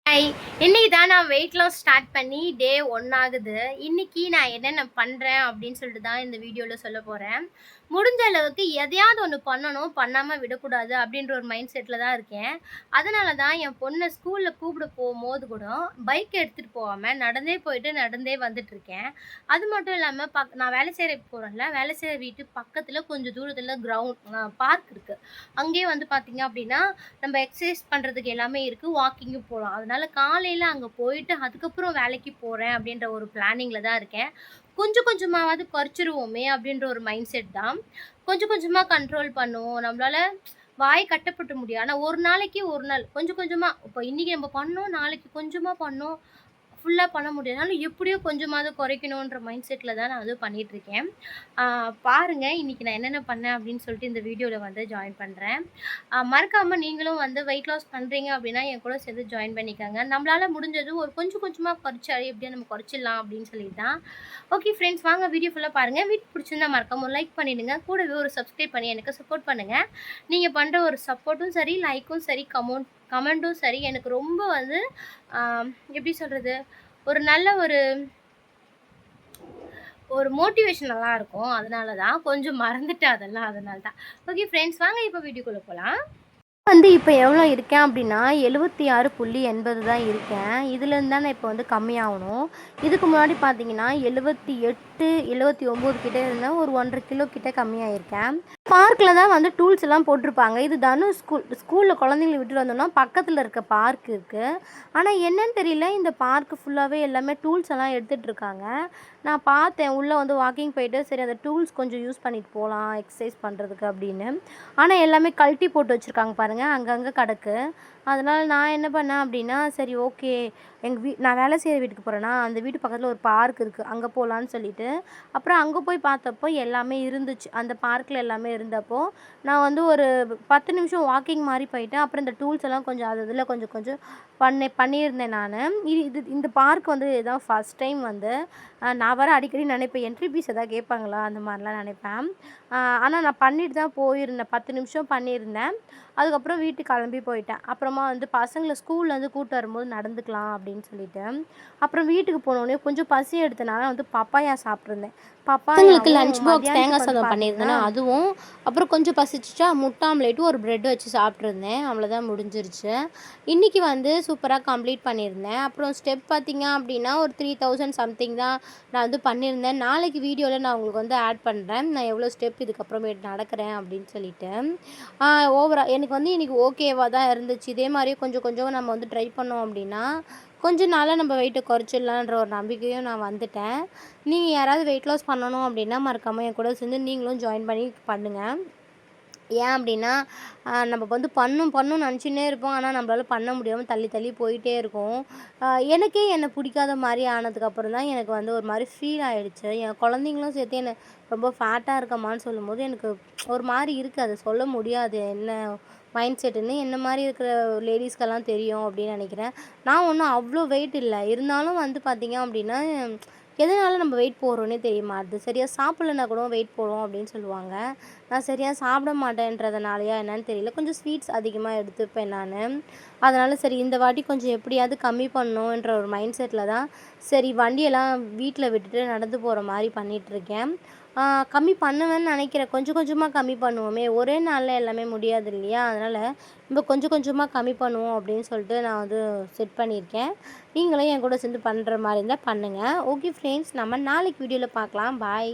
Hi, இன்னைக்கு தான் நான் வெயிட் லாஸ் ஸ்டார்ட் பண்ணி டே 1 ஆகுது. இன்னைக்கு நான் என்னென்ன பண்ணுறேன் அப்படின்னு சொல்லிட்டு தான் இந்த வீடியோவில் சொல்ல போகிறேன். முடிஞ்ச அளவுக்கு எதையாவது ஒன்று பண்ணணும், பண்ணாமல் விடக்கூடாது அப்படின்ற ஒரு மைண்ட் செட்டில் தான் இருக்கேன். அதனால தான் என் பொண்ணை ஸ்கூலில் கூப்பிட போகும்போது கூட பைக் எடுத்துகிட்டு போகாமல் நடந்தே போயிட்டு நடந்தே வந்துட்டுருக்கேன். அது மட்டும் இல்லாமல் நான் வேலை செய்கிற போகிறேன்ல, வேலை செய்கிற வீட்டு பக்கத்தில் கொஞ்சம் தூரத்தில் பார்க் இருக்குது. அங்கேயே வந்து பார்த்திங்க அப்படின்னா நம்ம எக்ஸசைஸ் பண்ணுறதுக்கு எல்லாமே இருக்குது, வாக்கிங்கும் போகலாம். அதனால் காலையில் அங்கே போயிட்டு அதுக்கப்புறம் வேலைக்கு போகிறேன் அப்படின்ற ஒரு பிளானிங்கில் தான் இருக்கேன். கொஞ்சம் கொஞ்சமாவது குறைச்சிருவோமே அப்படின்ற ஒரு மைண்ட் செட் தான். கொஞ்சம் கொஞ்சமாக கண்ட்ரோல் பண்ணுவோம். நம்மளால் வாய் கட்டப்பட்டு முடியும். ஆனால் ஒரு நாளைக்கு ஒரு நாள் கொஞ்சம் கொஞ்சமாக, இப்போ இன்றைக்கி நம்ம பண்ணோம், நாளைக்கு கொஞ்சமாக பண்ணோம், ஃபுல்லாக பண்ண முடியாதுனாலும் எப்படியோ கொஞ்சமாவது குறைக்கணுன்ற மைண்ட் செட்டில் தான் நான் வந்து பண்ணிகிட்ருக்கேன். பாருங்கள் இன்றைக்கி நான் என்னென்ன பண்ணேன் அப்படின்னு சொல்லிட்டு இந்த வீடியோவில் வந்து ஜாயின் பண்ணுறேன். மறக்காமல் நீங்களும் வந்து வெயிட் லாஸ் பண்ணுறீங்க அப்படின்னா என் கூட சேர்ந்து ஜாயின் பண்ணிக்கோங்க. நம்மளால் முடிஞ்சது ஒரு கொஞ்சம் கொஞ்சமாக குறைச்சாலே எப்படியா நம்ம குறைச்சிடலாம் அப்படின்னு சொல்லிட்டு தான். ஓகே ஃப்ரெண்ட்ஸ், வாங்க வீடியோ ஃபுல்லாக பாருங்கள். வீடியோ பிடிச்சிருந்தா மறக்காம ஒரு லைக் பண்ணிவிடுங்க. கூடவே ஒரு சப்ஸ்கிரைப் பண்ணி எனக்கு சப்போர்ட் பண்ணுங்கள். நீங்கள் பண்ணுற ஒரு சப்போர்ட்டும் சரி, லைக்கும் சரி, கமெண்ட்டும் சரி எனக்கு ரொம்ப வந்து எப்படி சொல்கிறது, ஒரு நல்ல ஒரு மோட்டிவேஷன் நல்லாயிருக்கும். அதனால தான் கொஞ்சம் மறந்துட்டேன் அதனால தான். ஓகே ஃப்ரெண்ட்ஸ், வாங்க இப்போ வீடியோக்குள்ளே போகலாம். இப்போ எவ்வளோ இருக்கேன் அப்படின்னா 76.80 தான் இருக்கேன். இதுலேருந்து தான் நான் இப்போ வந்து கம்மியாகணும். இதுக்கு முன்னாடி பார்த்தீங்கன்னா 78, 79 கிட்டே இருந்தேன். ஒரு 1.5 கிலோ கிட்டே கம்மியாயிருக்கேன். பார்க்கில் தான் வந்து டூல்ஸ் எல்லாம் போட்டிருப்பாங்க. இது தனுஷ் ஸ்கூலில் குழந்தைங்கள விட்டுட்டு வந்தோம்னா பக்கத்தில் இருக்க பார்க் இருக்குது. ஆனால் என்னன்னு தெரியல, இந்த பார்க்கு ஃபுல்லாகவே எல்லாமே டூல்ஸ் எல்லாம் எடுத்துகிட்டு இருக்காங்க. நான் பார்த்தேன் உள்ளே வந்து வாக்கிங் போயிட்டு சரி அந்த டூல்ஸ் கொஞ்சம் யூஸ் பண்ணிட்டு போகலாம் எக்ஸசைஸ் பண்ணுறதுக்கு அப்படின்னு. ஆனால் எல்லாமே கழட்டி போட்டு வச்சுருக்காங்க பாருங்கள், அங்கங்கே கிடக்கு. அதனால் நான் என்ன பண்ணேன் அப்படின்னா, சரி ஓகே நான் வேலை செய்கிற வீட்டுக்கு போகிறேன்னா அந்த வீட்டு பக்கத்தில் ஒரு பார்க் இருக்குது, அங்கே போகலான்னு சொல்லிட்டு அப்புறம் அங்கே போய் பார்த்தப்போ எல்லாமே இருந்துச்சு. அந்த பார்க்கில் எல்லாமே இருந்தப்போ நான் வந்து ஒரு 10 நிமிஷம் வாக்கிங் மாதிரி போயிட்டேன். அப்புறம் இந்த டூல்ஸ் எல்லாம் கொஞ்சம் அது இதில் கொஞ்சம் கொஞ்சம் பண்ணியிருந்தேன் நான். இந்த பார்க் வந்து இதுதான் ஃபஸ்ட் டைம் வந்து நான் வர அடிக்கடி நினைப்பேன் என்ட்ரி ஃபீஸ் எதாவது கேட்பாங்களா அந்த மாதிரிலாம் நினைப்பேன். ஆனால் நான் பண்ணிட்டு தான் போயிருந்தேன், 10 நிமிஷம் பண்ணியிருந்தேன். அதுக்கப்புறம் வீட்டுக்கு கிளம்பி போயிட்டேன். அப்புறமா வந்து பசங்களை ஸ்கூல்லேருந்து கூப்பிட்டு வரும்போது நடந்துக்கலாம் அப்படின்னு சொல்லிட்டு அப்புறம் வீட்டுக்கு போனோடனே கொஞ்சம் பசி எடுத்தனால வந்து பப்பாயா சாப்பிட்ருந்தேன். பப்பாயாவுக்கு லஞ்ச் பாக்ஸ் தேங்காய் சாதம் பண்ணியிருந்தேன்னா அதுவும், அப்புறம் கொஞ்சம் பசிச்சிச்சா முட்டை ஆம்லேட்டும் ஒரு ப்ரெட் வச்சு சாப்பிட்ருந்தேன். அவ்வளோதான் முடிஞ்சிருச்சு. இன்றைக்கி வந்து சூப்பராக கம்ப்ளீட் பண்ணியிருந்தேன். அப்புறம் ஸ்டெப் பார்த்திங்க அப்படின்னா ஒரு 3000 சம்திங் தான் நான் வந்து பண்ணியிருந்தேன். நாளைக்கு வீடியோவில் நான் உங்களுக்கு வந்து ஆட் பண்ணுறேன், நான் எவ்வளோ ஸ்டெப் இதுக்கப்புறமேட்டு நடக்கிறேன் அப்படின்னு சொல்லிட்டு. எனக்கு வந்து இன்றைக்கி ஓகேவாக தான் இருந்துச்சு. இதே மாதிரியே கொஞ்சம் கொஞ்சம் நம்ம வந்து ட்ரை பண்ணோம் அப்படின்னா கொஞ்ச நாளாக நம்ம வெயிட்டை குறைச்சிடலான்ற ஒரு நம்பிக்கையும் நான் வந்துட்டேன். நீங்கள் யாராவது வெயிட் லாஸ் பண்ணணும் அப்படின்னா மறக்காமல் என் கூட சேர்ந்து நீங்களும் ஜாயின் பண்ணி பண்ணுங்கள். ஏன் அப்படின்னா நம்ம வந்து பண்ணணும்னு நினச்சின்னே இருப்போம், ஆனால் நம்மளால் பண்ண முடியாமல் தள்ளி தள்ளி போயிட்டே இருக்கும். எனக்கே என்னை பிடிக்காத மாதிரி ஆனதுக்கப்புறம் தான் எனக்கு வந்து ஒரு மாதிரி ஃபீல் ஆகிடுச்சு. என் குழந்தைங்களும் சேர்த்து என்னை ரொம்ப ஃபேட்டாக இருக்கமான்னு சொல்லும்போது எனக்கு ஒரு மாதிரி இருக்குது, அதை சொல்ல முடியாது என்ன மைண்ட் செட்டுன்னு. என்ன மாதிரி இருக்கிற லேடிஸ்க்கெல்லாம் தெரியும் அப்படின்னு நினைக்கிறேன். நான் ஒன்றும் அவ்வளோ வெயிட் இல்லை, இருந்தாலும் வந்து பார்த்திங்க அப்படின்னா எதனால் நம்ம வெயிட் போடுறோன்னே தெரிய மாட்டுது. சரியாக சாப்பிட்லன்னா கூட வெயிட் போடுவோம் அப்படின்னு சொல்லுவாங்க. நான் சரியாக சாப்பிட மாட்டேன்றதுனாலையா என்னன்னு தெரியல, கொஞ்சம் ஸ்வீட்ஸ் அதிகமாக எடுத்துப்பேன் நான். அதனால் சரி இந்த வாட்டி கொஞ்சம் எப்படியாவது கம்மி பண்ணணுன்ற ஒரு மைண்ட் செட்டில் தான் சரி வண்டியெல்லாம் வீட்டில் விட்டுட்டு நடந்து போகிற மாதிரி பண்ணிகிட்ருக்கேன். கம்மி பண்ணுவேன்னு நினைக்கிறேன். கொஞ்சம் கொஞ்சமாக கம்மி பண்ணுவோமே, ஒரே நாளில் எல்லாமே முடியாது இல்லையா? அதனால் நம்ம கொஞ்சம் கொஞ்சமாக கம்மி பண்ணுவோம் அப்படின்னு சொல்லிட்டு நான் வந்து செட் பண்ணியிருக்கேன். நீங்களும் என் கூட சேர்ந்து பண்ணுற மாதிரி இருந்தால் பண்ணுங்கள். ஓகே ஃப்ரெண்ட்ஸ், நம்ம நாளைக்கு வீடியோவில் பார்க்கலாம். பாய்.